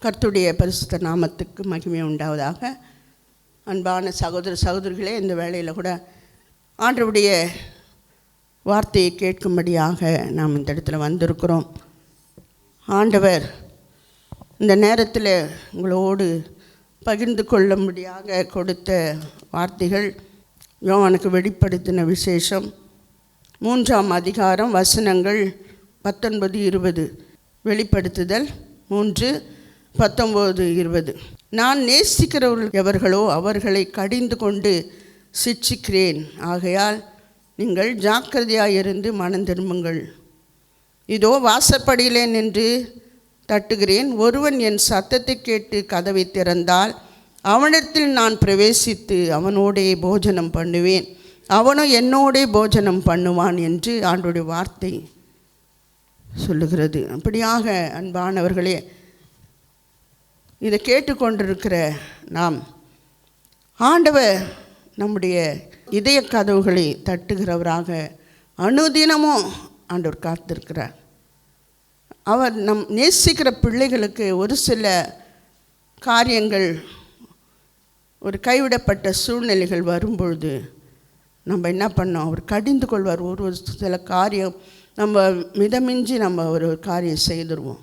கர்த்தருடைய பரிசுத்த நாமத்துக்கு மகிமை உண்டாவதாக. அன்பான சகோதர சகோதரிகளே, இந்த வேளையில் கூட ஆண்டவருடைய வார்த்தையை கேட்கும்படியாக நாம் இந்த இடத்துல வந்திருக்கிறோம். ஆண்டவர் இந்த நேரத்தில் உங்களோடு பகிர்ந்து கொள்ளும்படியாக கொடுத்த வார்த்தைகள் யோவானுக்கு வெளிப்படுத்தின விசேஷம் 3ஆம் அதிகாரம் வசனங்கள் 19-20. வெளிப்படுத்துதல் 3:19-20. நான் நேசிக்கிறவர்கள் எவர்களோ அவர்களை கடிந்து கொண்டு சிட்சிக்கிறேன். ஆகையால் நீங்கள் ஜாக்கிரதையாயிருந்து மனம் திரும்புங்கள். இதோ வாசற்படியிலே நின்று தட்டுகிறேன். ஒருவன் என் சத்தத்தை கேட்டு கதவை திறந்தால் அவனிடத்தில் நான் பிரவேசித்து அவனோடே போஜனம் பண்ணுவேன், அவனும் என்னோடே போஜனம் பண்ணுவான் என்று ஆண்டவருடைய வார்த்தை சொல்லுகிறது. அப்படியாக அன்பானவர்களே, இதை கேட்டுக்கொண்டிருக்கிற நாம், ஆண்டவர் நம்முடைய இதய கதவுகளை தட்டுகிறவராக அனுதினமும் ஆண்டவர் காத்திருக்கிறார். அவர் நம் நேசிக்கிற பிள்ளைகளுக்கு ஒரு சில காரியங்கள், ஒரு கைவிடப்பட்ட சூழ்நிலைகள் வரும்பொழுது நம்ம என்ன பண்ணோம், அவர் கடிந்து கொள்வார். ஒரு சில காரியம் நம்ம மிதமிஞ்சி நம்ம ஒரு காரியம் செய்துருவோம்.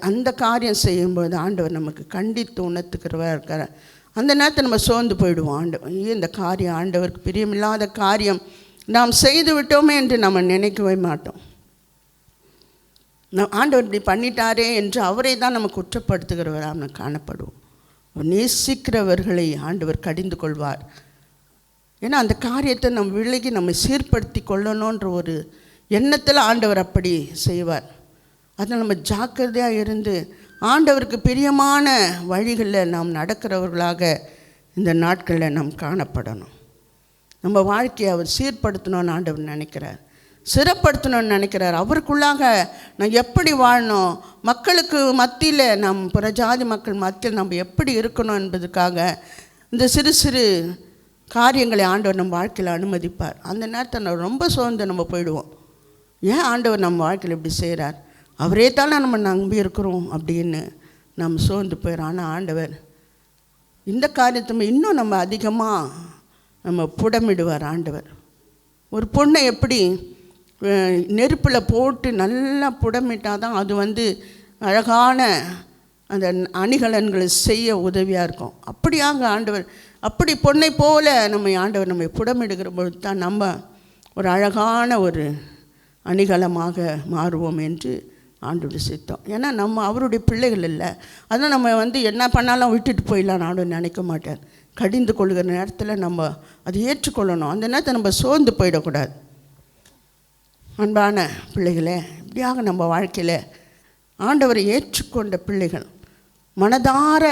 அந்த காரியம் செய்யும்போது ஆண்டவர் நமக்கு கண்டித்து உணர்த்துக்கிறவராக இருக்கிறார். அந்த நேரத்தை நம்ம சோர்ந்து போயிடுவோம். ஆண்டவர் இந்த காரியம் ஆண்டவருக்கு பிரியமில்லாத காரியம் நாம் செய்து விட்டோமே என்று நம்ம நினைக்கவே மாட்டோம். ஆண்டவர் இப்படி பண்ணிட்டாரே என்று அவரை தான் நம்ம குற்றப்படுத்துகிறவராக நம்ம காணப்படுவோம். நேசிக்கிறவர்களை ஆண்டவர் கடிந்து கொள்வார். ஏன்னா அந்த காரியத்தை நம்ம விலகி நம்ம சீர்படுத்தி கொள்ளணுன்ற ஒரு எண்ணத்தில் ஆண்டவர் அப்படி செய்வார். அதில் நம்ம ஜாக்கிரதையாக இருந்து ஆண்டவருக்கு பிரியமான வழிகளில் நாம் நடக்கிறவர்களாக இந்த நாட்களில் நாம் காணப்படணும். நம்ம வாழ்க்கையை அவர் சீர்படுத்தணும்னு ஆண்டவர் நினைக்கிறார், சிறப்படுத்தணும்னு நினைக்கிறார். அவருக்குள்ளாக நான் எப்படி வாழணும், மக்களுக்கு மத்தியில் நம் புறஜாதி மக்கள் மத்தியில் நம்ம எப்படி இருக்கணும் என்பதுக்காக இந்த சிறு சிறு காரியங்களை ஆண்டவர் நம்ம வாழ்க்கையில் அனுமதிப்பார். அந்த நேரத்தை நம்ம ரொம்ப சோர்ந்து நம்ம போயிடுவோம். ஏன் ஆண்டவர் நம்ம வாழ்க்கையில் இப்படி செய்கிறார், அவரே தானே நம்ம நம்பி இருக்கிறோம் அப்படின்னு நம்ம சோர்ந்து போயிடும். ஆனால் ஆண்டவர் இந்த காரியத்தை இன்னும் நம்ம அதிகமாக நம்ம புடமிடுவார். ஆண்டவர் ஒரு பொண்ணை எப்படி நெருப்பில் போட்டு நல்லா புடமிட்டால் தான் அது அழகான அந்த அணிகலன்களை செய்ய உதவியாக இருக்கும். அப்படியாக ஆண்டவர் அப்படி பொண்ணை போல ஆண்டவர் நம்மை புடமிடுகிற பொழுது தான் நம்ம ஒரு அழகான ஒரு அணிகலமாக மாறுவோம் என்று ஆண்டவர் சித்தம். ஏன்னா நம்ம அவருடைய பிள்ளைகள் இல்லை. அதான் நம்ம என்ன பண்ணாலும் விட்டுட்டு போயிடலாம் ஆண்டவர் நினைக்க மாட்டார். கடிந்து கொள்கிற நேரத்தில் நம்ம அதை ஏற்றுக்கொள்ளணும். அந்த நேரத்தை நம்ம சோர்ந்து போயிடக்கூடாது. அன்பான பிள்ளைகளே, இப்படியாக நம்ம வாழ்க்கையில் ஆண்டவரை ஏற்றுக்கொண்ட பிள்ளைகள், மனதார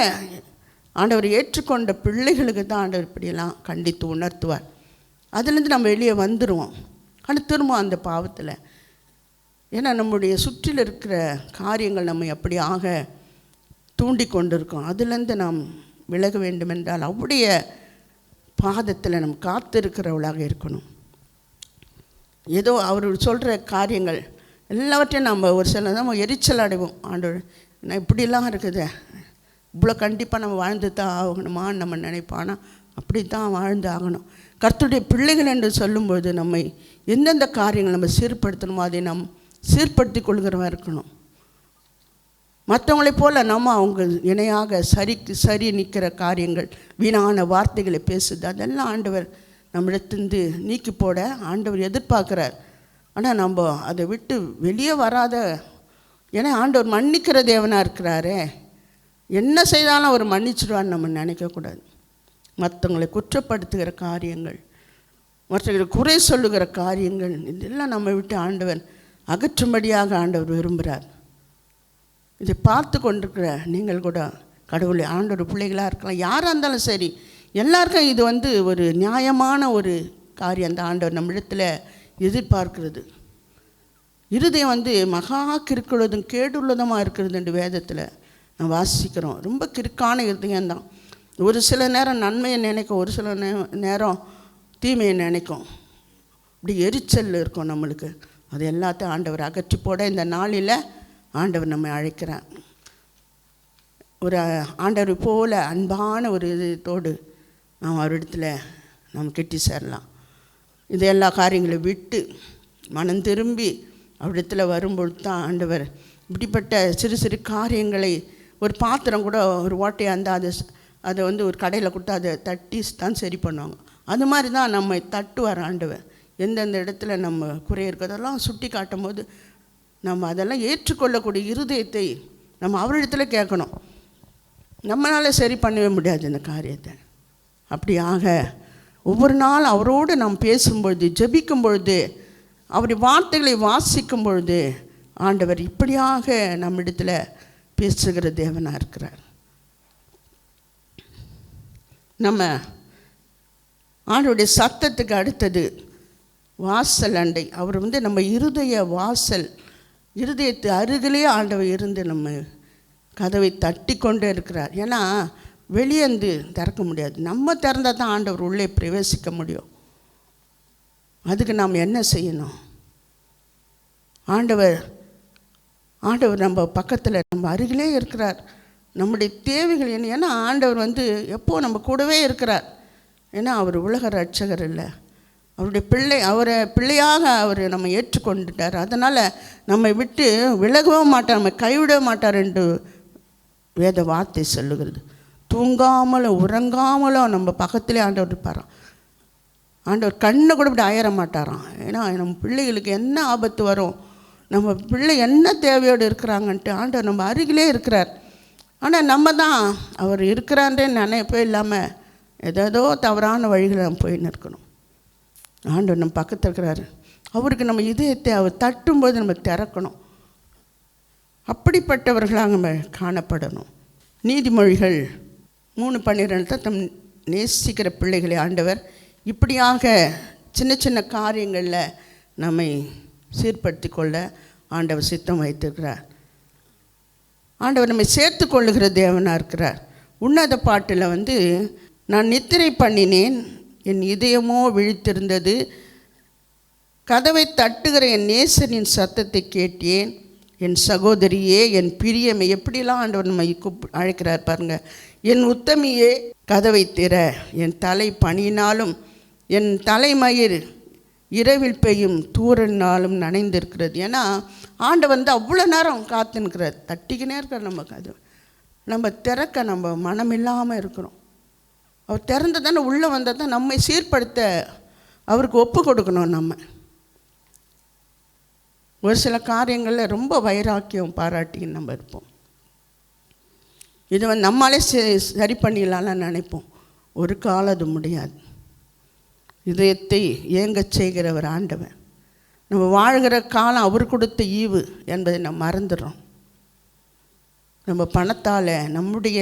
ஆண்டவரை ஏற்றுக்கொண்ட பிள்ளைகளுக்கு தான் ஆண்டவர் இப்படியெல்லாம் கண்டித்து உணர்த்துவார். அதுலேருந்து நம்ம வெளியே வந்துடுவோம். ஆனால் திரும்ப அந்த பாவத்தில், ஏன்னா நம்முடைய சுற்றில் இருக்கிற காரியங்கள் நம்ம எப்படியாக தூண்டி கொண்டிருக்கோம். அதுலேருந்து நாம் விலக வேண்டுமென்றால் அவருடைய பாதத்தில் நம்ம காத்திருக்கிறவளாக இருக்கணும். ஏதோ அவர் சொல்கிற காரியங்கள் எல்லாவற்றையும் நம்ம ஒரு சில நம்ம எரிச்சல் அடைவோம். ஆண்டவர் நான் இப்படிலாம் இருக்குது, இவ்வளோ கண்டிப்பாக நம்ம வாழ்ந்து தான் ஆகணுமான்னு நம்ம நினைப்போம். ஆனால் அப்படி தான் வாழ்ந்து ஆகணும். கர்த்தருடைய பிள்ளைகள் என்று சொல்லும்போது நம்மை எந்தெந்த காரியங்கள் நம்ம சீர்படுத்தணுமோ அதை நம் சீர்படுத்தி கொள்கிறவா இருக்கணும். மற்றவங்களைப் போல் நம்ம அவங்க இணையாக சரி நிற்கிற காரியங்கள், வீணான வார்த்தைகளை பேசுது, அதெல்லாம் ஆண்டவர் நம்மிடத்திலிருந்து நீக்கி போட ஆண்டவர் எதிர்பார்க்குறார். ஆனால் நம்ம அதை விட்டு வெளியே வராத, ஏன்னா ஆண்டவர் மன்னிக்கிற தேவனாக இருக்கிறாரே, என்ன செய்தாலும் அவர் மன்னிச்சிடுவான்னு நம்ம நினைக்கக்கூடாது. மற்றவங்களை குற்றப்படுத்துகிற காரியங்கள், மற்றவர்களை குறை சொல்லுகிற காரியங்கள், இதெல்லாம் நம்ம விட்டு ஆண்டவர் அகற்றும்படியாக ஆண்டவர் விரும்புகிறார். இதை பார்த்து கொண்டிருக்கிற நீங்கள் கூட கடவுளை ஆண்டவர் பிள்ளைகளாக இருக்கலாம், யாராக இருந்தாலும் சரி, எல்லாருக்கும் இது ஒரு நியாயமான ஒரு காரியம் அந்த ஆண்டவர் நம்மிடத்தில் எதிர்பார்க்கிறது. இருதயம் மகா கிறுக்குள்ளதும் கேடுள்ளதுமாக இருக்கிறது என்று வேதத்தில் நான் வாசிக்கிறோம். ரொம்ப கிறுக்கான இருதயம்தான். ஒரு சில நேரம் நன்மையை நினைக்கும், ஒரு சில நேரம் தீமையை நினைக்கும். இப்படி எரிச்சல் இருக்கும் நம்மளுக்கு. அது எல்லாத்தையும் ஆண்டவர் அகற்றி போட இந்த நாளில் ஆண்டவர் நம்மை அழைக்கிறார். ஒரு ஆண்டவர் போல அன்பான ஒரு இதோடு நாம் அவரிடத்தில் நாம் கெட்டி சேரலாம். இது எல்லா காரியங்களையும் விட்டு மனம் திரும்பி அவரிடத்தில் வரும்பொழுது தான் ஆண்டவர் இப்படிப்பட்ட சிறு சிறு காரியங்களை, ஒரு பாத்திரம் கூட ஒரு ஓட்டையாக இருந்தால் அதை ஒரு கடையில் கொடுத்தா அதை தட்டி தான் சரி பண்ணுவாங்க. அது மாதிரி தான் நம்மை தட்டுவார் ஆண்டவர். எந்தெந்த இடத்துல நம்ம குறை இருக்கிறதெல்லாம் சுட்டி காட்டும் போது நம்ம அதெல்லாம் ஏற்றுக்கொள்ளக்கூடிய இருதயத்தை நம்ம அவரிடத்துல கேட்கணும். நம்மளால் சரி பண்ணவே முடியாது இந்த காரியத்தை. அப்படியாக ஒவ்வொரு நாள் அவரோடு நாம் பேசும்பொழுது, ஜெபிக்கும் பொழுது, அவருடைய வார்த்தைகளை வாசிக்கும் பொழுது ஆண்டவர் இப்படியாக நம்மிடத்தில் பேசுகிற தேவனாக இருக்கிறார். நம்ம ஆண்டவருடைய சத்தத்துக்கு அடுத்தது வாசல் அண்டை. அவர் நம்ம இருதய வாசல், இருதயத்து அருகிலே ஆண்டவர் இருந்து நம்ம கதவை தட்டி கொண்டே இருக்கிறார். ஏன்னா வெளியேந்து திறக்க முடியாது, நம்ம திறந்தால் தான் ஆண்டவர் உள்ளே பிரவேசிக்க முடியும். அதுக்கு நாம் என்ன செய்யணும்? ஆண்டவர் நம்ம பக்கத்தில், நம்ம அருகிலே இருக்கிறார். நம்முடைய தேவைகள் என்ன? ஏன்னா ஆண்டவர் எப்போது நம்ம கூடவே இருக்கிறார். ஏன்னா அவர் உலக ரட்சகர் இல்லை, அவருடைய பிள்ளை. அவரை பிள்ளையாக அவர் நம்ம ஏற்றுக்கொண்டுட்டார். அதனால் நம்மை விட்டு விலகவும் மாட்டார், நம்ம கைவிட மாட்டார் என்று வேத வார்த்தை சொல்லுகிறது. தூங்காமலும் உறங்காமலும் நம்ம பக்கத்திலே ஆண்டவர் இருப்பாராம். ஆண்டவர் கண்ணை கூட இப்படி அயர மாட்டாராம். ஏன்னா நம்ம பிள்ளைகளுக்கு என்ன ஆபத்து வரும், நம்ம பிள்ளை என்ன தேவையோடு இருக்கிறாங்கன்ட்டு ஆண்டவர் நம்ம அருகிலே இருக்கிறார். ஆனால் நம்ம தான் அவர் இருக்கிறான்றே நினைப்பே இல்லாமல் ஏதோ தவறான வழிகளை நம்ம போயின்னு இருக்கணும். ஆண்டவர் நம்ம பக்கத்தில் இருக்கிறாரு. அவருக்கு நம்ம இதயத்தை அவர் தட்டும்போது நம்ம திறக்கணும். அப்படிப்பட்டவர்களாக நம்ம காணப்படணும். நீதிமொழிகள் 3:12 தம் நேசிக்கிற பிள்ளைகளை ஆண்டவர் இப்படியாக சின்ன சின்ன காரியங்களில் நம்மை சீர்படுத்தி கொள்ள ஆண்டவர் சித்தம் வைத்திருக்கிறார். ஆண்டவர் நம்மை சேர்த்து கொள்ளுகிற தேவனாக இருக்கிறார். உன்னத பாட்டில் நான் நித்திரை பண்ணினேன், என் இதயமோ விழித்திருந்தது, கதவை தட்டுகிற என் நேசரின் சத்தத்தை கேட்டேன், என் சகோதரியே, என் பிரியமே. எப்படிலாம் ஆண்டவர் நம்ம அழைக்கிறார் பாருங்கள். என் உத்தமியே, கதவை திற, என் தலை பனியினாலும் என் தலைமயிர் இரவில் பெய்யும் தூரனாலும் நனைந்திருக்கிறது. ஏன்னா ஆண்டவர் அவ்வளோ நேரம் காத்துன்னுக்கிறார், தட்டிக்கினே இருக்கிற நம்ம கதவை. நம்ம திறக்க நம்ம மனம் இல்லாமல் இருக்கிறோம். அவர் திறந்து தானே உள்ளே வந்தால் தான் நம்மை சீர்படுத்த அவருக்கு ஒப்பு கொடுக்கணும். நம்ம ஒரு சில காரியங்களில் ரொம்ப வைராக்கியம் பாராட்டின்னு நம்ம இருப்போம். இது நம்மளே சரி பண்ணிடலாம்னு நினைப்போம். ஒரு காலம் அது முடியாது. இதயத்தை ஏங்க செய்கிறவர் ஆண்டவன். நம்ம வாழ்கிற காலம் அவர் கொடுத்த ஈவு என்பதை நம்ம மறந்துடுறோம். நம்ம பணத்தால், நம்முடைய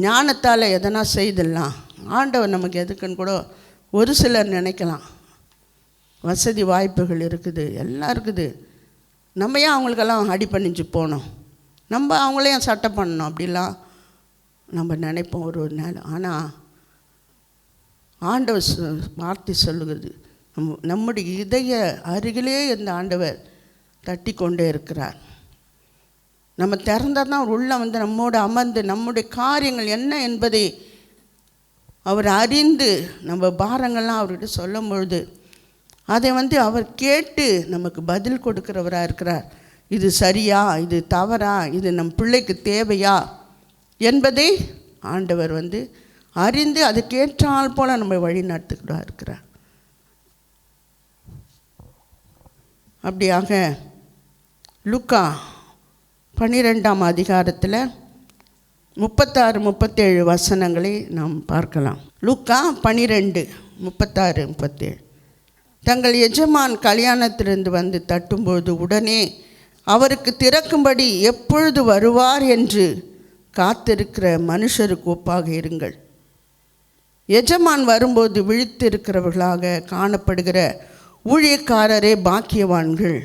ஞானத்தால் எதனா செய்திடலாம். ஆண்டவர் நமக்கு எதுக்குன்னு கூட ஒரு சிலர் நினைக்கலாம். வசதி வாய்ப்புகள் இருக்குது, எல்லாம் இருக்குது, நம்ம ஏன் அவங்களுக்கெல்லாம் அடி பண்ணிச்சு போனோம், நம்ம அவங்களையும் சட்டை பண்ணணும், அப்படிலாம் நம்ம நினைப்போம் ஒரு நேரம். ஆனால் ஆண்டவர் வார்த்தை சொல்லுகிறது, நம்முடைய இதய அருகிலே இந்த ஆண்டவர் தட்டி கொண்டே இருக்கிறார். நம்ம திறந்தால் தான் உள்ளே நம்மோடு அமர்ந்து நம்முடைய காரியங்கள் என்ன என்பதை அவர் அறிந்து நம்ம பாரங்கள்லாம் அவர்கிட்ட சொல்லும் பொழுது அதை அவர் கேட்டு நமக்கு பதில் கொடுக்கிறவராக இருக்கிறார். இது சரியா, இது தவறா, இது நம் பிள்ளைக்கு தேவையா என்பதை ஆண்டவர் அறிந்து அதுக்கேற்றால் போல் நம்ம வழி நடத்துக்கிறா இருக்கிறார். அப்படியாக லூக்கா 12ஆம் அதிகாரத்தில் 36-37 வசனங்களை நாம் பார்க்கலாம். லூக்கா 12:36-37. தங்கள் எஜமான் கல்யாணத்திலிருந்து தட்டும்போது உடனே அவருக்கு திறக்கும்படி எப்பொழுது வருவார் என்று காத்திருக்கிற மனுஷருக்கு ஒப்பாக இருங்கள். எஜமான் வரும்போது விழித்திருக்கிறவர்களாக காணப்படுகிற ஊழியக்காரரே பாக்கியவான்கள்.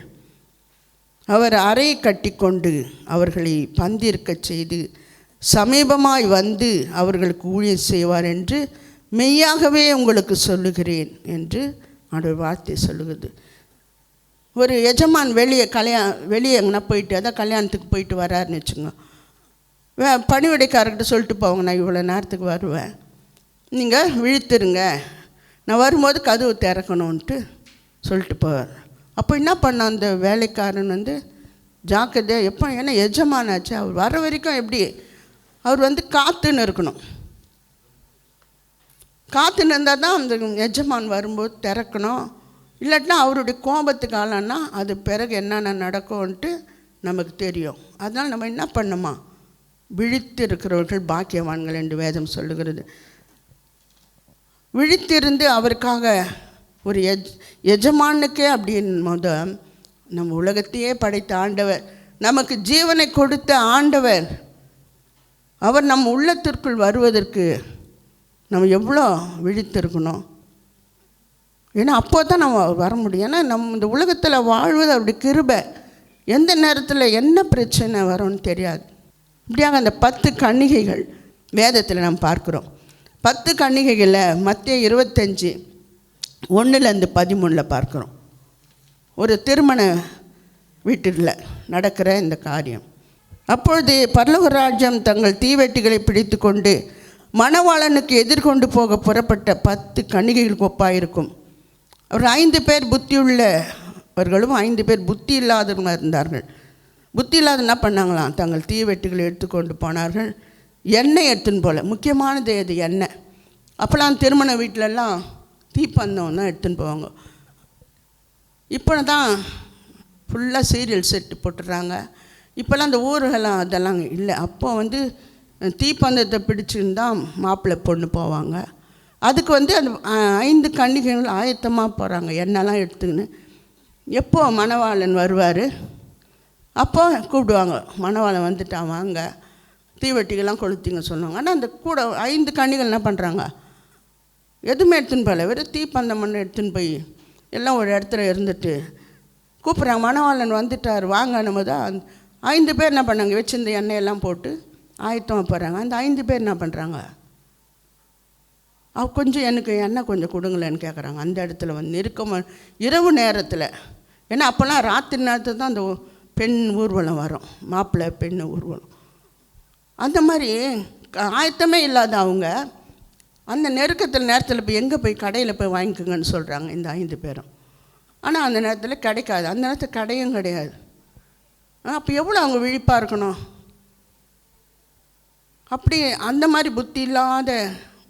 அவர் அறை கட்டி கொண்டு அவர்களை பந்திருக்க செய்து சமீபமாய் வந்து அவர்களுக்கு ஊழியம் செய்வார் என்று மெய்யாகவே உங்களுக்கு சொல்லுகிறேன் என்று ஆண்டவர் வார்த்தை சொல்லுகிறது. ஒரு எஜமான் வெளியே எங்கன்னா போயிட்டு, அதான் கல்யாணத்துக்கு போயிட்டு வராருன்னு வச்சுங்க, பணிவிடைக்காரர்கிட்ட சொல்லிட்டு போவாங்க, நான் இவ்வளோ நேரத்துக்கு வருவேன், நீங்கள் விழித்துருங்க, நான் வரும்போது கதவு திறக்கணுன்ட்டு சொல்லிட்டு போவார். அப்போ என்ன பண்ண அந்த வேலைக்காரன் வந்து ஜாக்கிரதையாக எப்போ, ஏன்னா எஜமானாச்சு, அவர் வர வரைக்கும் எப்படி அவர் காத்துன்னு இருக்கணும். காத்துன்னு இருந்தால் தான் அந்த எஜமான் வரும்போது திறக்கணும். இல்லாட்டினா அவருடைய கோபத்துக்கு ஆளானா அது பிறகு என்னென்ன நடக்கும்ன்ட்டு நமக்கு தெரியும். அதனால் நம்ம என்ன பண்ணுமா, விழித்து இருக்கிறவர்கள் பாக்கியவான்கள் என்று வேதம் சொல்லுகிறது. விழித்திருந்து அவருக்காக ஒரு எஜமானுக்கே அப்படின் போது, நம்ம உலகத்தையே படைத்த ஆண்டவர், நமக்கு ஜீவனை கொடுத்த ஆண்டவர், அவர் நம் உள்ளத்திற்குள் வருவதற்கு நம்ம எவ்வளோ விழித்திருக்கணும். ஏன்னா அப்போ தான் நம்ம வர முடியும். ஏன்னா நம்ம இந்த உலகத்தில் வாழ்வது அவருடைய கிருபை. எந்த நேரத்தில் என்ன பிரச்சனை வரும்னு தெரியாது. இப்படியாக அந்த 10 கன்னிகைகள் வேதத்தில் நாம் பார்க்குறோம். 10 கன்னிகைகளில் மத்தேயு 25:1-13 பார்க்குறோம். ஒரு திருமண வீட்டில் நடக்கிற இந்த காரியம். அப்பொழுது பரலோக ராஜ்யம் தங்கள் தீவெட்டிகளை பிடித்து கொண்டு மணவாளனுக்கு எதிர்கொண்டு போக புறப்பட்ட 10 கன்னிகைகளுக்கு ஒப்பாயிருக்கும். அவர் 5 பேர் புத்தியுள்ளவர்களும் 5 பேர் புத்தி இல்லாதவர்களும் இருந்தார்கள். புத்தி இல்லாத என்ன பண்ணாங்களாம், தங்கள் தீவெட்டிகளை எடுத்துக்கொண்டு போனார்கள். எண்ணெய் எடுத்துன்னு போல, முக்கியமானது அது எண்ணெய். அப்போலாம் திருமண வீட்டிலலாம் தீப்பந்தம் தான் எடுத்துன்னு போவாங்க. இப்போ தான் ஃபுல்லாக சீரியல் செட்டு போட்டுடுறாங்க. இப்போல்லாம் அந்த ஊர்களெலாம் அதெல்லாம் இல்லை. அப்போ தீப்பந்தத்தை பிடிச்சிருந்தால் மாப்பிள்ளை பொண்ணு போவாங்க. அதுக்கு அந்த 5 கன்னிகைகள் ஆயத்தமாக போகிறாங்க, எண்ணெய்லாம் எடுத்துக்கின்னு. எப்போ மணவாளன் வருவார் அப்போ கூப்பிடுவாங்க, மணவாளன் வந்துட்டான் வாங்க, தீவெட்டிகள்லாம் கொளுத்திங்க சொல்லுவாங்க. ஆனால் அந்த கூட 5 கன்னிகள் என்ன பண்ணுறாங்க, எதுவுமே எடுத்துன்னு போகல, வெறும் தீப்பந்தம் மண்ணை எடுத்துன்னு போய் எல்லாம் ஒரு இடத்துல இருந்துட்டு கூப்பிட்றாங்க, மணவாளன் வந்துட்டார் வாங்கணும் தான். 5 பேர் என்ன பண்ணாங்க, வச்சிருந்த எண்ணெயெல்லாம் போட்டு ஆயத்தமாக போகிறாங்க. அந்த 5 பேர் என்ன பண்ணுறாங்க, கொஞ்சம் எனக்கு எண்ணெய் கொஞ்சம் கொடுங்களேன்னு கேட்குறாங்க. அந்த இடத்துல நெருக்கமாக இரவு நேரத்தில், ஏன்னா அப்போல்லாம் ராத்திரி நேரத்தில் தான் அந்த பெண் ஊர்வலம் வரும், மாப்பிள்ளை பெண் ஊர்வலம். அந்த மாதிரி ஆயத்தமே இல்லாத அவங்க அந்த நேரத்தில் போய் எங்கே போய் கடையில் போய் வாங்கிக்கோங்கன்னு சொல்கிறாங்க இந்த 5 பேரும். ஆனால் அந்த நேரத்தில் கிடைக்காது, அந்த நேரத்தில் கடையும் கிடையாது. அப்போ எவ்வளோ அவங்க விழிப்பாக இருக்கணும். அப்படி அந்த மாதிரி புத்தி இல்லாத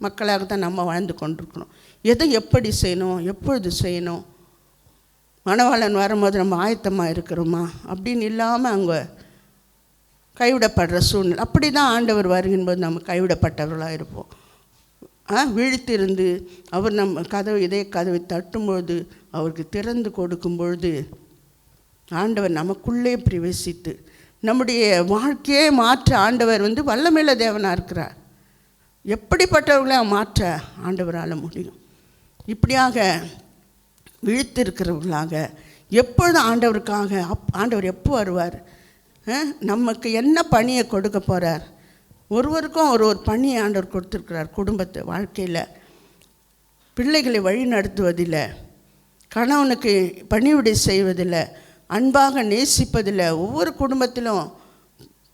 மக்களாக தான் நம்ம வாழ்ந்து கொண்டிருக்கணும். எதை எப்படி செய்யணும், எப்பொழுது செய்யணும், மணவாளன் வரும்போது நம்ம ஆயத்தமாக இருக்கிறோமா அப்படின்னு இல்லாமல் அவங்க கைவிடப்படுற சூழ்நிலை. அப்படி தான் ஆண்டவர் வருகின்போது நம்ம கைவிடப்பட்டவர்களாக இருப்போம். விழித்திருந்து அவர் நம்ம இதய கதவை தட்டும்பொழுது, அவருக்கு திறந்து கொடுக்கும் பொழுது ஆண்டவர் நமக்குள்ளே பிரவேசித்து நம்முடைய வாழ்க்கையே மாற்ற ஆண்டவர் வல்லமையுள்ள தேவனாக இருக்கிறார். எப்படிப்பட்டவர்களே மாற்ற ஆண்டவரால் முடியும். இப்படியாக விழித்திருக்கிறவர்களாக எப்பொழுதும் ஆண்டவருக்காக, ஆண்டவர் எப்போ வருவார், நமக்கு என்ன பணியை கொடுக்க போகிறார், ஒருவருக்கும் ஒரு பணியை ஆண்டவர் கொடுத்துருக்கிறார். குடும்பத்தை வாழ்க்கையில் பிள்ளைகளை வழி நடத்துவதில்லை, கணவனுக்கு பணிவிடை செய்வதில்லை, அன்பாக நேசிப்பதில் ஒவ்வொரு குடும்பத்திலும்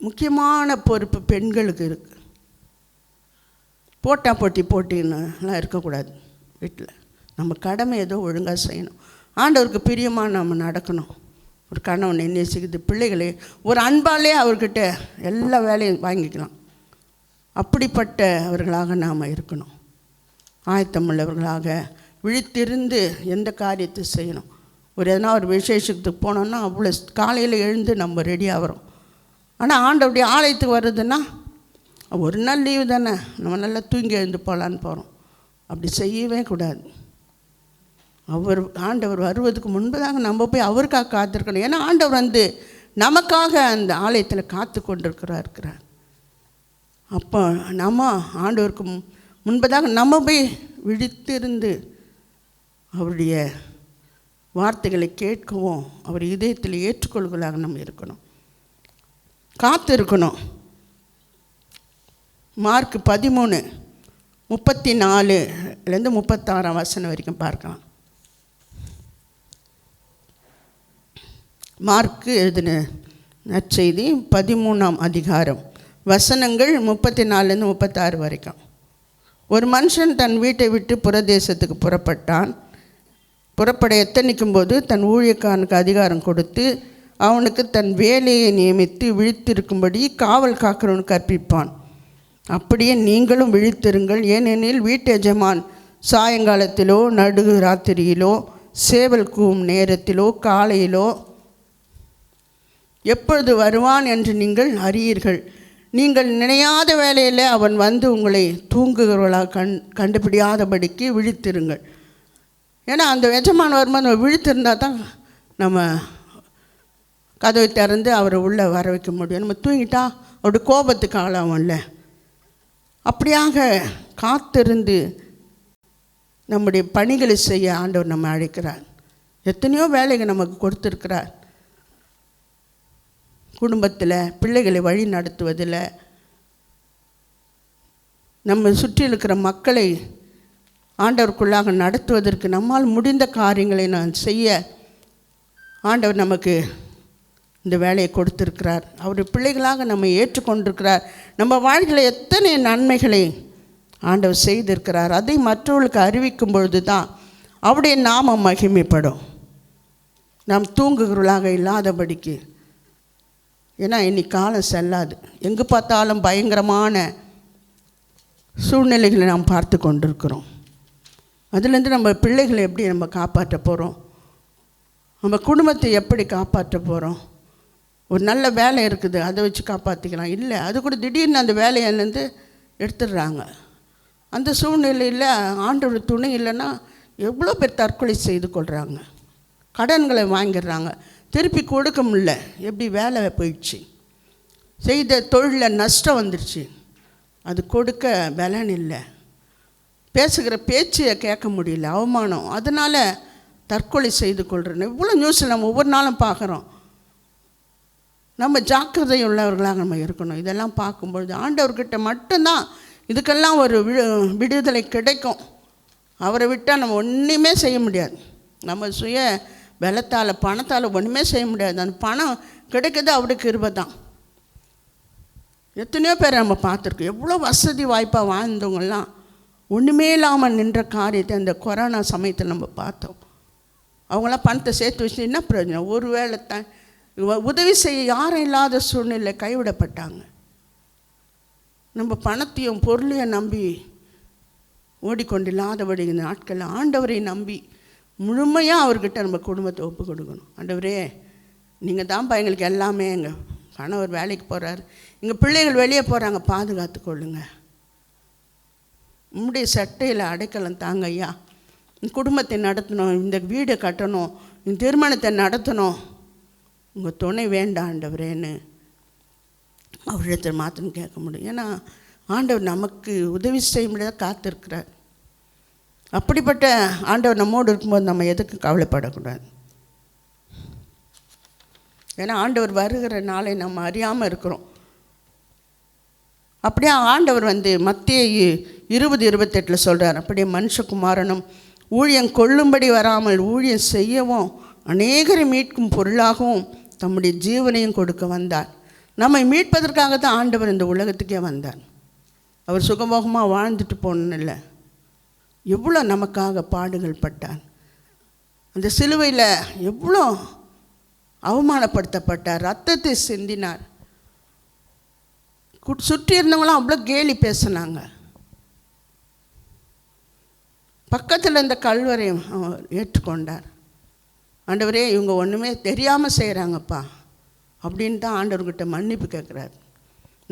முக்கியமான பொறுப்பு பெண்களுக்கு இருக்குது. போட்டின்னுலாம் இருக்கக்கூடாது. வீட்டில் நம்ம கடமை ஏதோ ஒழுங்காக செய்யணும், ஆண்டவருக்கு பிரியமாக நம்ம நடக்கணும். ஒரு கணவனை நேசிக்கிறது, பிள்ளைகளை ஒரு அன்பாலே அவர்கிட்ட எல்லா வேலையும் வாங்கிக்கலாம். அப்படிப்பட்ட அவர்களாக நாம் இருக்கணும். ஆயத்தமுள்ளவர்களாக விழித்திருந்து எந்த காரியத்தை செய்யணும். எதனா ஒரு விசேஷத்துக்கு போனோன்னா அவ்வளோ காலையில் எழுந்து நம்ம ரெடி ஆகிறோம். ஆனால் ஆண்டவருடைய ஆலயத்துக்கு வருதுன்னா ஒரு நாள் லீவு தானே, நம்ம நல்லா தூங்கி எழுந்து போகலான்னு போகிறோம். அப்படி செய்யவே கூடாது. ஆண்டவர் வருவதுக்கு முன்பதாக நம்ம போய் அவருக்காக காத்திருக்கணும். ஏன்னா ஆண்டவர் நமக்காக அந்த ஆலயத்தில் காத்து கொண்டிருக்கிறார். அப்போ நம்ம ஆண்டவருக்கு முன்பதாக நம்ம போய் விழித்திருந்து அவருடைய வார்த்தைகளை கேட்கவும் அவர் இதயத்தில் ஏற்றுக்கொள்வதாக நம்ம இருக்கணும், காத்து இருக்கணும். மார்க் 13:34-36 வரைக்கும் பார்க்கலாம். மார்க்கு எழுதின நற்செய்தி 13ஆம் அதிகாரம், வசனங்கள் 34-36 வரைக்கும். ஒரு மனுஷன் தன் வீட்டை விட்டு புறதேசத்துக்கு புறப்பட்டான். புறப்பட எத்தனிக்கும் போது தன் ஊழியக்காரனுக்கு அதிகாரம் கொடுத்து அவனுக்கு தன் வேலையை நியமித்து விழித்திருக்கும்படி காவல் காக்கிறவனுக்கு கற்பிப்பான். அப்படியே நீங்களும் விழித்திருங்கள். ஏனெனில் வீட்டு எஜமான் சாயங்காலத்திலோ நடு ராத்திரியிலோ சேவல் கூவும் நேரத்திலோ காலையிலோ எப்பொழுது வருவான் என்று நீங்கள் அறியீர்கள். நீங்கள் நினையாத வேலையில் அவன் வந்து உங்களை தூங்குகிறவர்களாக கண்டுபிடியாதபடிக்கு விழித்திருங்கள். ஏன்னா அந்த எஜமான் வரும்போது நம்ம விழித்திருந்தால் தான் நம்ம கதவை திறந்து அவரை உள்ளே வர வைக்க முடியும். நம்ம தூங்கிட்டா அவருடைய கோபத்துக்கு ஆளாகும்ல. அப்படியாக காத்திருந்து நம்முடைய பணிகளை செய்ய ஆண்டவர் நம்ம அழைக்கிறார். எத்தனையோ வேலைகள் நமக்கு கொடுத்துருக்கிறார். குடும்பத்தில் பிள்ளைகளை வழி நடத்துவதில், நம்ம சுற்றி இருக்கிற மக்களை ஆண்டவருக்குள்ளாக நடத்துவதற்கு நம்மால் முடிந்த காரியங்களை நான் செய்ய ஆண்டவர் நமக்கு இந்த வேலையை கொடுத்திருக்கிறார். அவருடைய பிள்ளைகளாக நம்ம ஏற்றுக்கொண்டிருக்கிறார். நம்ம வாழ்க்கையில் எத்தனை நன்மைகளை ஆண்டவர் செய்திருக்கிறார். அதை மற்றவர்களுக்கு அறிவிக்கும் பொழுது தான் அவருடைய நாமம் மகிமைப்படும். நாம் தூங்குகிறவர்களாக இல்லாதபடிக்கு. ஏன்னா இன்னைக்கு காலம் செல்லாது. எங்கே பார்த்தாலும் பயங்கரமான சூழ்நிலைகளை நாம் பார்த்து கொண்டிருக்கிறோம். அதுலேருந்து நம்ம பிள்ளைகளை எப்படி நம்ம காப்பாற்ற போகிறோம்? நம்ம குடும்பத்தை எப்படி காப்பாற்ற போகிறோம்? ஒரு நல்ல வேலை இருக்குது, அதை வச்சு காப்பாற்றிக்கலாம். இல்லை, அது கூட திடீர்னு அந்த வேலையிலேருந்து எடுத்துடுறாங்க. அந்த சூழ்நிலையில் ஆண்டவர் துணை இல்லைன்னா எவ்வளோ பேர் தற்கொலை செய்து கொள்கிறாங்க. கடன்களை வாங்கிடுறாங்க, திருப்பி கொடுக்க முடியல. எப்படி வேலை போயிடுச்சு, செய்த தொழிலில் நஷ்டம் வந்துடுச்சு, அது கொடுக்க பலன் இல்லை, பேசுகிற பேச்சை கேட்க முடியல, அவமானம், அதனால் தற்கொலை செய்து கொள்கிறேன்னு இவ்வளோ நியூஸில் நம்ம ஒவ்வொரு நாளும் பார்க்குறோம். நம்ம ஜாக்கிரதை உள்ளவர்களாக நம்ம இருக்கணும். இதெல்லாம் பார்க்கும்பொழுது ஆண்டவர்கிட்ட மட்டும்தான் இதுக்கெல்லாம் ஒரு விடுதலை கிடைக்கும். அவரை விட்டால் நம்ம ஒன்றுமே செய்ய முடியாது. நம்ம சுய பலத்தால் பணத்தால் ஒன்றுமே செய்ய முடியாது. அந்த பணம் கிடைக்கிறது அவருடைய கிருபை தான். எத்தனையோ பேர் நம்ம பார்த்துருக்கோம். எவ்வளோ வசதி வாய்ப்பாக வாழ்ந்தவங்கெல்லாம் ஒன்றுமே இல்லாமல் நின்ற காரியத்தை அந்த கொரோனா சமயத்தில் நம்ம பார்த்தோம். அவங்களாம் பணத்தை சேர்த்து வச்சு என்ன பிரயோஜனம்? ஒரு வேளை தான் உதவி செய்ய யாரும் இல்லாத சூழ்நிலை கைவிடப்பட்டாங்க. நம்ம பணத்தையும் பொருளையும் நம்பி ஓடிக்கொண்டில்லாதபடி இந்த நாட்களில் ஆண்டவரை நம்பி முழுமையாக அவர்கிட்ட நம்ம குடும்பத்தை ஒப்பு கொடுக்கணும். ஆண்டவரே, நீங்கள் தான்ப்பா எங்களுக்கு எல்லாமே. எங்கள் கணவர் வேலைக்கு போகிறாரு, எங்கள் பிள்ளைகள் வெளியே போகிறாங்க, பாதுகாத்து கொள்ளுங்க. உம்முடைய சட்டையில் அடைக்கலம் தாங்க ஐயா. குடும்பத்தை நடத்தணும், இந்த வீடை கட்டணும், இந்த திருமணத்தை நடத்தணும், உங்கள் துணை வேண்டாம் ஆண்டவரேன்னு அவரிடத்தில் மாத்திரம் கேட்க முடியும். ஏன்னா ஆண்டவர் நமக்கு உதவி செய்ய முடியாத காத்திருக்கிறார். அப்படிப்பட்ட ஆண்டவர் நம்மோடு இருக்கும்போது நம்ம எதுக்கு கவலைப்படக்கூடாது. ஏன்னா ஆண்டவர் வருகிற நாளை நம்ம அறியாமல் இருக்கிறோம். அப்படியே ஆண்டவர் மத்தேயு 20:28 சொல்கிறார், அப்படியே மனுஷகுமாரனும் ஊழியம் கொள்ளும்படி வராமல் ஊழியம் செய்யவும் அநேகரை மீட்கும் பொருளாகவும் தம்முடைய ஜீவனையும் கொடுக்க வந்தார். நம்மை மீட்பதற்காக தான் ஆண்டவர் இந்த உலகத்துக்கே வந்தார். அவர் சுகபோகமாக வாழ்ந்துட்டு போகணுன்னு இல்லை, எவ்வளோ நமக்காக பாடுகள் பட்டார். அந்த சிலுவையில் எவ்வளோ அவமானப்படுத்தப்பட்டார், ரத்தத்தை சிந்தினார். சுற்றி இருந்தவங்களாம் அவ்வளோ கேலி பேசினாங்க. பக்கத்தில் இந்த கல்வரையும் ஏற்றுக்கொண்டார். ஆண்டவரே, இவங்க ஒன்றுமே தெரியாமல் செய்கிறாங்கப்பா அப்படின்னு தான் ஆண்டவர்கிட்ட மன்னிப்பு கேட்குறார்.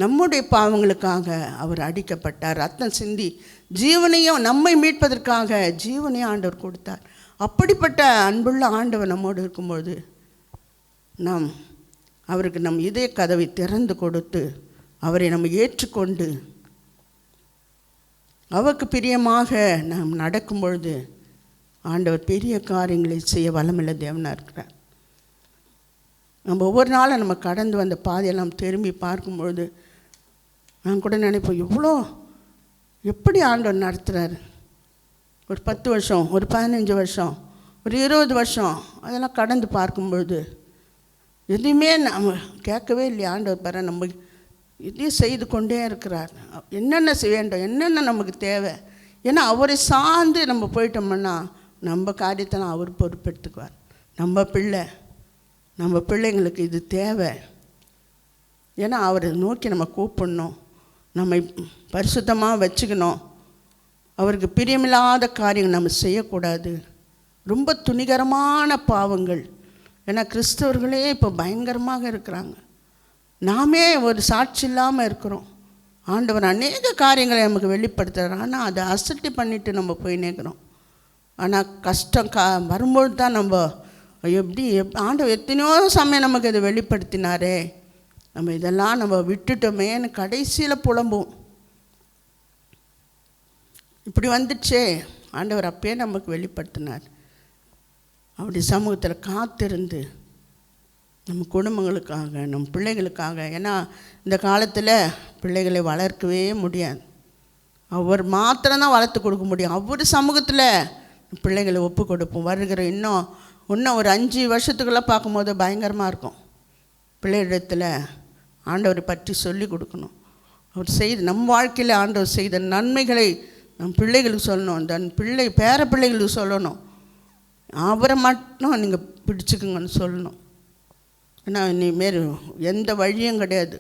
நம்முடைய பாவங்களுக்காக அவர் அடிக்கப்பட்டார், ரத்தம் சிந்தி ஜீவனையும் நம்மை மீட்பதற்காக ஜீவனையும் ஆண்டவர் கொடுத்தார். அப்படிப்பட்ட அன்புள்ள ஆண்டவர் நம்மோடு இருக்கும்பொழுது நாம் அவருக்கு நம் இதய கதவை திறந்து கொடுத்து அவரை நம்ம ஏற்றுக்கொண்டு அவருக்கு பிரியமாக நாம் நடக்கும் பொழுது ஆண்டவர் பெரிய காரியங்களை செய்ய வல்லமையுள்ள தேவனாக இருக்கிறார். நம்ம ஒவ்வொரு நாளும் நம்ம கடந்து வந்த பாதையெல்லாம் திரும்பி பார்க்கும்பொழுது நான் கூட நினைப்போம், எவ்வளோ எப்படி ஆண்டவர் நடத்துகிறாரு. ஒரு 10 வருஷம், ஒரு 15 வருஷம், ஒரு 20 வருஷம் அதெல்லாம் கடந்து பார்க்கும்பொழுது எதுவுமே நம்ம கேட்கவே இல்லையா ஆண்டவர் பாரு, நம்ம இதையும் செய்து கொண்டே இருக்கிறார். என்னென்ன செய்ய வேண்டும், என்னென்ன நமக்கு தேவை. ஏன்னா அவரை சார்ந்து நம்ம போயிட்டோம்னா நம்ம காரியத்தெல்லாம் அவர் பொறுப்பெடுத்துக்குவார். நம்ம பிள்ளைங்களுக்கு இது தேவை. ஏன்னா அவரை நோக்கி நம்ம கூப்பிடணும், நம்மை பரிசுத்தமாக வச்சுக்கணும். அவருக்கு பிரியமில்லாத காரியங்கள் நம்ம செய்யக்கூடாது. ரொம்ப துணிகரமான பாவங்கள். ஏன்னா கிறிஸ்தவர்களே இப்போ பயங்கரமாக இருக்கிறாங்க. நாமே ஒரு சாட்சி இல்லாமல் இருக்கிறோம். ஆண்டவர் அநேக காரியங்களை நமக்கு வெளிப்படுத்துகிறார். ஆனால் அதை அசட்டி பண்ணிவிட்டு நம்ம போய் நிற்கிறோம். ஆனால் கஷ்டம் வரும்பொழுது தான் நம்ம ஆண்டவர் எத்தனையோ சமயம் நமக்கு இதை வெளிப்படுத்தினாரே, நம்ம இதெல்லாம் நம்ம விட்டுட்டோமேன்னு கடைசியில் புலம்பும். இப்படி வந்துடுச்சே, ஆண்டவர் அப்பயே நமக்கு வெளிப்படுத்தினார். அப்படி சமூகத்தில் காத்திருந்து நம்ம குடும்பங்களுக்காக, நம்ம பிள்ளைகளுக்காக. ஏன்னா இந்த காலத்தில் பிள்ளைகளை வளர்க்கவே முடியாது. அவர் மாத்திரம்தான் வளர்த்து கொடுக்க முடியும். அவர் சமூகத்தில் பிள்ளைகளை ஒப்பு கொடுப்போம். வருகிற இன்னும் ஒரு 5 வருஷத்துக்குள்ளே பார்க்கும்போது பயங்கரமாக இருக்கும். பிள்ளைகளிடத்தில் ஆண்டவரை பற்றி சொல்லி கொடுக்கணும். அவர் செய்த நம்ம வாழ்க்கையில் ஆண்டவர் செய்த நன்மைகளை நம் பிள்ளைகளுக்கு சொல்லணும். தன் பேர பிள்ளைகளுக்கு சொல்லணும். அவரை மட்டும் நீங்கள் பிடிச்சிக்குங்கன்னு சொல்லணும். ஏன்னா இனிமேல் எந்த வழியும் கிடையாது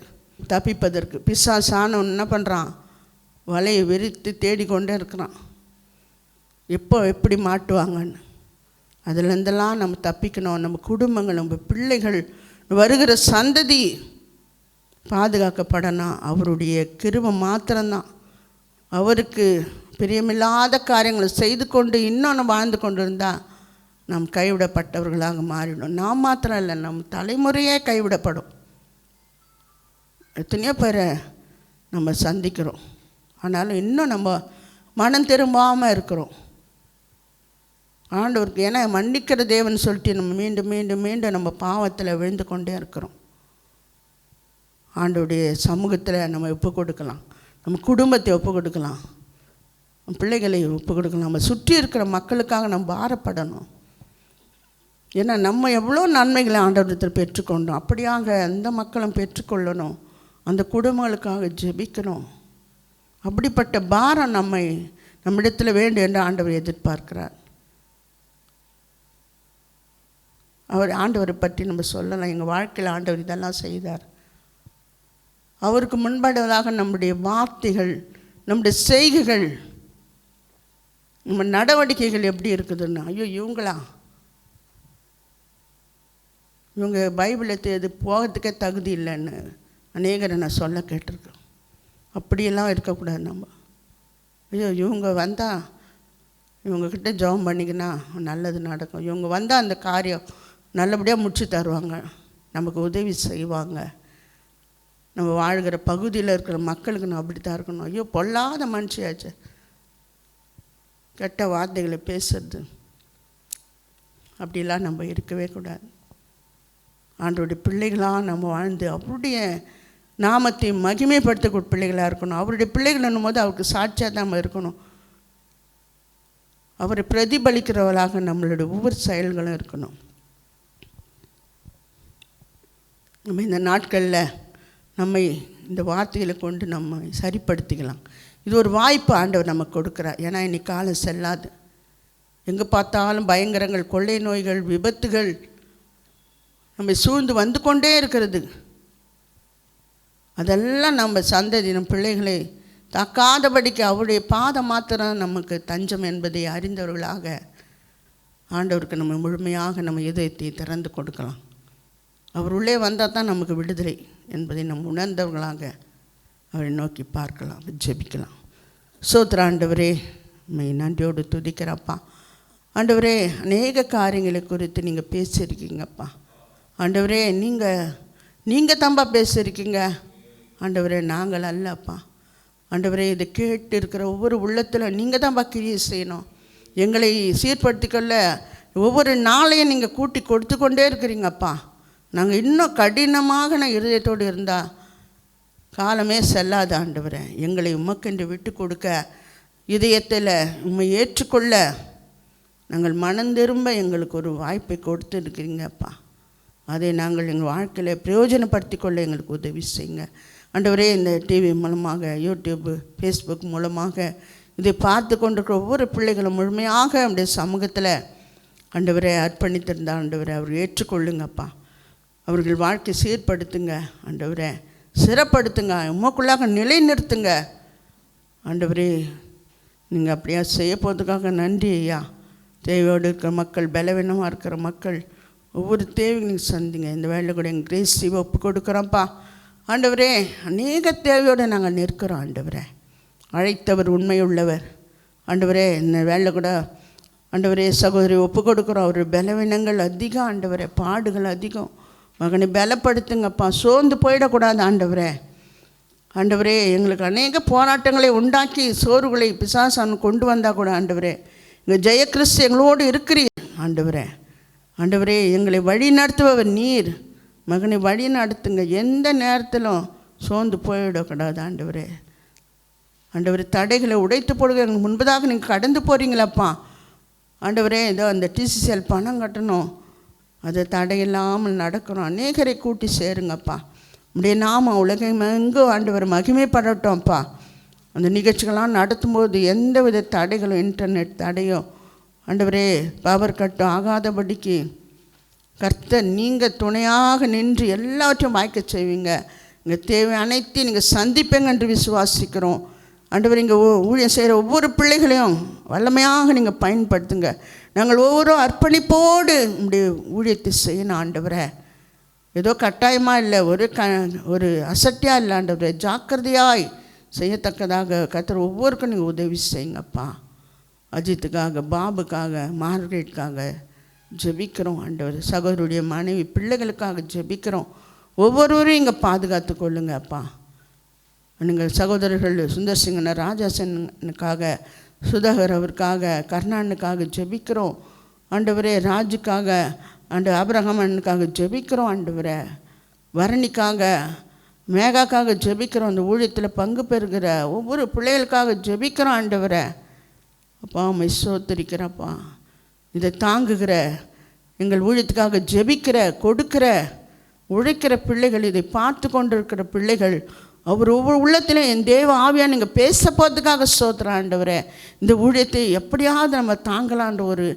தப்பிப்பதற்கு. பிசாசானவன் என்ன பண்ணுறான், வலையை விரித்து தேடிக்கொண்டே இருக்கிறான், எப்போ எப்படி மாட்டுவாங்கன்னு. அதுலேருந்தெல்லாம் நம்ம தப்பிக்கணும். நம்ம குடும்பங்கள், நம்ம பிள்ளைகள், வருகிற சந்ததி பாதுகாக்கப்படணும். அவருடைய கிருபை மாத்திரம்தான். அவருக்கு பிரியமில்லாத காரியங்களை செய்து கொண்டு இன்னும் நம்ம வாழ்ந்து கொண்டு இருந்தால் நாம் கைவிடப்பட்டவர்களாக மாறிடும். நாம் மாத்திரம் இல்லை, நம் தலைமுறையே கைவிடப்படும். எத்தனையோ பேரை நம்ம சந்திக்கிறோம். ஆனாலும் இன்னும் நம்ம மனம் திரும்பாமல் இருக்கிறோம் ஆண்டவருக்கு. ஏன்னா மன்னிக்கிற தேவன் சொல்லிட்டு நம்ம மீண்டும் மீண்டும் மீண்டும் நம்ம பாவத்தில் விழுந்து கொண்டே இருக்கிறோம். ஆண்டவருடைய சமூகத்தில் நம்ம ஒப்பு கொடுக்கலாம், நம்ம குடும்பத்தை ஒப்பு கொடுக்கலாம், பிள்ளைகளை ஒப்பு கொடுக்கலாம், நம்ம சுற்றி இருக்கிற மக்களுக்காக நம்ம பாரப்படணும். ஏன்னா நம்ம எவ்வளோ நன்மைகளை ஆண்டவரத்தில் பெற்றுக்கொண்டோம். அப்படியாக அந்த மக்களும் பெற்றுக்கொள்ளணும். அந்த குடும்பங்களுக்காக ஜெபிக்கணும். அப்படிப்பட்ட பாரம் நம்மிடத்தில் வேண்டும் என்று ஆண்டவர் எதிர்பார்க்கிறார். ஆண்டவரை பற்றி நம்ம சொல்லலாம். எங்கள் வாழ்க்கையில் ஆண்டவர் இதெல்லாம் செய்தார். அவருக்கு முன்படுவதாக நம்முடைய வார்த்தைகள், நம்முடைய செய்கைகள், நம்ம நடவடிக்கைகள் எப்படி இருக்குதுன்னா, ஐயோ இவங்க பைபிளை இது போகிறதுக்கே தகுதி இல்லைன்னு அநேகரை நான் சொல்ல கேட்டிருக்கேன். அப்படியெல்லாம் இருக்கக்கூடாது. நம்ம ஐயோ இவங்க வந்தால் இவங்கக்கிட்ட ஜெபம் பண்ணிக்கினா நல்லது நடக்கும், இவங்க வந்தால் அந்த காரியம் நல்லபடியாக முடிச்சு தருவாங்க, நமக்கு உதவி செய்வாங்க, நம்ம வாழ்கிற பகுதியில் இருக்கிற மக்களுக்கு நான் அப்படி தான் இருக்கணும். ஐயோ பொல்லாத மனுஷியாச்சு, கெட்ட வார்த்தைகளை பேசுறது, அப்படிலாம் நம்ம இருக்கவே கூடாது. ஆண்டவருடைய பிள்ளைகளாக நம்ம வாழ்ந்து அவருடைய நாமத்தை மகிமைப்படுத்தக்கூடிய பிள்ளைகளாக இருக்கணும். அவருடைய பிள்ளைகள் என்னும் போது அவருக்கு சாட்சியாக தான் நம்ம இருக்கணும். அவரை பிரதிபலிக்கிறவர்களாக நம்மளுடைய ஒவ்வொரு செயல்களும் இருக்கணும். நம்ம இந்த நாட்களில் நம்மை இந்த வார்த்தைகளை கொண்டு நம்ம சரிப்படுத்திக்கலாம். இது ஒரு வாய்ப்பு ஆண்டவர் நமக்கு கொடுக்குறார். ஏன்னா இன்னைக்கு காலம் செல்லாது. எங்கே பார்த்தாலும் பயங்கரங்கள், கொள்ளை நோய்கள், விபத்துகள் நம்மை சூழ்ந்து வந்து கொண்டே இருக்கிறது. அதெல்லாம் நம்ம சந்ததி, நம் பிள்ளைகளை தாக்காதபடிக்கு அவருடைய பாதம் மாத்திரம் நமக்கு தஞ்சம் என்பதை அறிந்தவர்களாக ஆண்டவருக்கு நம்ம முழுமையாக நம்ம இதயத்தை திறந்து கொடுக்கலாம். அவர் உள்ளே வந்தால் தான் நமக்கு விடுதலை என்பதை நம்ம உணர்ந்தவர்களாக அவரை நோக்கி பார்க்கலாம், ஜெபிக்கலாம். சோத்திர ஆண்டவரே, நன்றியோடு துதிக்கிறப்பா. ஆண்டவரே, அநேக காரியங்களை குறித்து நீங்கள் பேசியிருக்கீங்கப்பா. ஆண்டவரே, நீங்கள் தான்ப்பா பேசியிருக்கீங்க. ஆண்டவரே, நாங்கள் அல்லப்பா. ஆண்டவரே, இதை கேட்டு இருக்கிற ஒவ்வொரு உள்ளத்தில் நீங்கள் தான்ப்பா கிரியை செய்யணும். எங்களை சீர்படுத்திக்கொள்ள ஒவ்வொரு நாளையும் நீங்கள் கூட்டி கொடுத்து கொண்டே இருக்கிறீங்கப்பா. நாங்கள் இன்னும் கடினமாக இருதயத்தோடு இருந்தால் காலமே செல்லாத ஆண்டவரே, எங்களை உமக்கென்று விட்டு கொடுக்க, இதயத்தில் உம்மை ஏற்றுக்கொள்ள நாங்கள் மனம் திரும்ப எங்களுக்கு ஒரு வாய்ப்பை கொடுத்துருக்கிறீங்கப்பா. அதை நாங்கள் எங்கள் வாழ்க்கையில் பிரயோஜனப்படுத்தி கொள்ள எங்களுக்கு உதவி செய்யுங்க ஆண்டவரே. இந்த டிவி மூலமாக, யூடியூப்பு, ஃபேஸ்புக் மூலமாக இதை பார்த்து கொண்டிருக்கிற ஒவ்வொரு பிள்ளைகளும் முழுமையாக நம்முடைய சமூகத்தில் ஆண்டவரை அர்ப்பணித்திருந்த ஆண்டவரை அவர் ஏற்றுக்கொள்ளுங்கப்பா. அவர்கள் வாழ்க்கை சீர்படுத்துங்க ஆண்டவரை, சிறப்படுத்துங்க, உமக்குள்ளாக நிலைநிறுத்துங்க ஆண்டவரே. நீங்கள் அப்படியா செய்ய போகிறதுக்காக நன்றி ஐயா. தேவையோடு இருக்கிற மக்கள், பலவீனமாக இருக்கிற மக்கள், ஒவ்வொரு தேவைகளையும் சந்திங்க. இந்த வேலை கூட எங்கள் கிரேசிவை ஒப்பு கொடுக்குறோம்ப்பா ஆண்டவரே. அநேக தேவையோடு நாங்கள் நிற்கிறோம் ஆண்டவரே. அழைத்தவர் உண்மையுள்ளவர் ஆண்டவரே. இந்த வேலை கூட ஆண்டவரே சகோதரி ஒப்பு கொடுக்குறோம். அவர் பலவீனங்கள் அதிகம் ஆண்டவரே, பாடுகள் அதிகம். மகனை பலப்படுத்துங்கப்பா, சோர்ந்து போயிடக்கூடாது ஆண்டவரே. ஆண்டவரே, எங்களுக்கு அநேக போராட்டங்களை உண்டாக்கி சோர்வுகளை பிசாசான் கொண்டு வந்தால் கூட ஆண்டவரே, எங்கள் ஜெயகிறிஸ்து எங்களோடு இருக்கிறீர் ஆண்டவரே. ஆண்டவரே, எங்களை வழி நடத்துபவர் நீர். மகனை வழி நடத்துங்க, எந்த நேரத்திலும் சோர்ந்து போயிடக்கூடாது ஆண்டவரே. ஆண்டவரே, தடைகளை உடைத்து போடுங்க. எங்களுக்கு முன்பதாக நீங்கள் கடந்து போகிறீங்களாப்பா ஆண்டவரே. ஏதோ அந்த டிசிசிஎல் பணம் கட்டணும், அதை தடையில்லாமல் நடக்கணும். அநேகரை கூட்டி சேருங்கப்பா. உடைய நாம உலகம் எங்கோ ஆண்டவர் மகிமைப்படட்டோம்ப்பா. அந்த நிகழ்ச்சிகள்லாம் நடத்தும்போது எந்த வித தடைகளும், இன்டர்நெட் தடையோ ஆண்டவரே, பவர் கட்டும் ஆகாதபடிக்கு கர்த்தர் நீங்கள் துணையாக நின்று எல்லாவற்றையும் வாய்க்க செய்வீங்க. இங்கே தேவை அனைத்தையும் நீங்கள் சந்திப்பீங்க என்று விசுவாசிக்கிறோம் ஆண்டவர். இங்கே ஊழியம் செய்கிற ஒவ்வொரு பிள்ளைகளையும் வல்லமையாக நீங்கள் பயன்படுத்துங்க. நாங்கள் ஒவ்வொரு அர்ப்பணிப்போடு உங்களுடைய ஊழியத்தை செய்யணும் ஆண்டவரை. ஏதோ கட்டாயமாக இல்லை, ஒரு அசட்டியாக இல்லை ஆண்டவரை, ஜாக்கிரதையாய் செய்யத்தக்கதாக கர்த்தர் ஒவ்வொருக்கும் நீங்கள் உதவி செய்யுங்கப்பா. அஜித்துக்காக, பாபுக்காக, மார்கரெட்டுக்காக ஜெபிக்கிறோம் ஆண்டவர். சகோதரருடைய மனைவி பிள்ளைகளுக்காக ஜெபிக்கிறோம். ஒவ்வொருவரையும் இங்கே பாதுகாத்து கொள்ளுங்கப்பா. நீங்கள் சகோதரர்கள் சுந்தர்சிங்கன, ராஜாசனுக்காக, சுதாகர் அவருக்காக, கர்ணானுக்காக ஜெபிக்கிறோம் ஆண்டவரே. ராஜுக்காக, ஆபிரகாமனுக்காக ஜெபிக்கிறோம் ஆண்டவரே. வரணிக்காக, மேகாக்காக ஜெபிக்கிறோம். அந்த ஊழியத்தில் பங்கு பெறுகிற ஒவ்வொரு பிள்ளைகளுக்காக ஜெபிக்கிறோம் ஆண்டவரை. அப்பா உம்மை ஸ்தோத்திரிக்கிறப்பா. இதை தாங்குகிற, எங்கள் ஊழியத்துக்காக ஜெபிக்கிற, கொடுக்கிற, உழைக்கிற பிள்ளைகள், இதை பார்த்து கொண்டிருக்கிற பிள்ளைகள், அவர் ஒவ்வொரு உள்ளத்திலும் என் தேவ ஆவியாக நீங்கள் பேச போகிறதுக்காக ஸ்தோத்திரம் ஆண்டவரே. இந்த ஊழியத்தை எப்படியாவது நம்ம தாங்கலான்ற ஒரு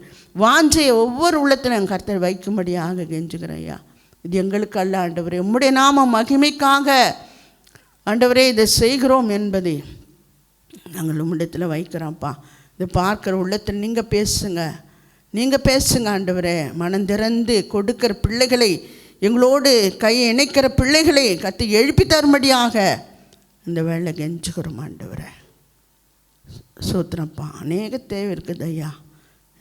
வாஞ்சையை ஒவ்வொரு உள்ளத்திலும் என் கர்த்தர் வைக்கும்படியாக கெஞ்சுகிறேன் ஐயா. இது எங்களுக்கு அல்ல ஆண்டவரே, உம்முடைய நாம மகிமைக்காக ஆண்டவரே இதை செய்கிறோம் என்பதை நாங்கள் உம்மிடத்தில் வைக்கிறோம்ப்பா. இதை பார்க்குற உள்ளத்தில் நீங்கள் பேசுங்க ஆண்டவரே. மனம் திறந்து கொடுக்கிற பிள்ளைகளை, எங்களோடு கையை இணைக்கிற பிள்ளைகளை கத்தி எழுப்பி தரும்படியாக இந்த வேலை கெஞ்சுக்கிறோம் ஆண்டவரே. சூத்திரப்பா, அநேக தேவை இருக்குது ஐயா.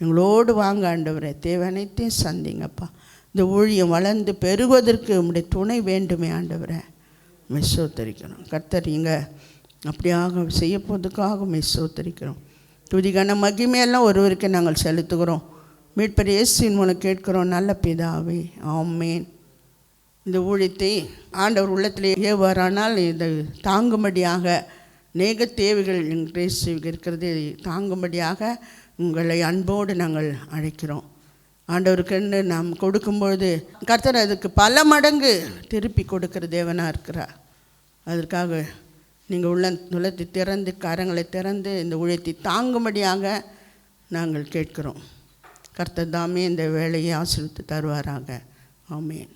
எங்களோடு வாங்க ஆண்டவரே, தேவை அனைத்தையும் சந்திங்கப்பா. இந்த ஊழியம் வளர்ந்து பெருகுவதற்கு உம்முடைய துணை வேண்டுமே ஆண்டவரே. மெஸ்ஸோத்தரிக்கிறோம் கர்த்தர், நீங்கள் அப்படியாக செய்ய போவதுக்காக மெஸ்ஸோத்தரிக்கிறோம். துதிகான மகிமையெல்லாம் ஒருவருக்கு நாங்கள் செலுத்துகிறோம். மீட்பர் இயேசுவின் மூலம் கேட்கிறோம் நல்ல பிதாவே, ஆமென். இந்த ஊழியத்தை ஆண்டவர் உள்ளத்திலே ஏவாரானால் இதை தாங்கும்படியாக அநேக தேவைகள் எங்கள் இருக்கிறது, தாங்கும்படியாக உங்களை அன்போடு நாங்கள் அழைக்கிறோம். ஆண்டவருக்குன்னு நாம் கொடுக்கும்பொழுது கர்த்தர் அதுக்கு பல மடங்கு திருப்பி கொடுக்கிற தேவனாக இருக்கிறார். அதற்காக நீங்கள் உள்ளத்தை திறந்து, கரங்களை திறந்து இந்த ஊழியத்தை தாங்கும்படியாக நாங்கள் கேட்கிறோம். கர்த்தர் தாமே இந்த வேலையை ஆசீர்வதித்து தருவாராக. ஆமென்.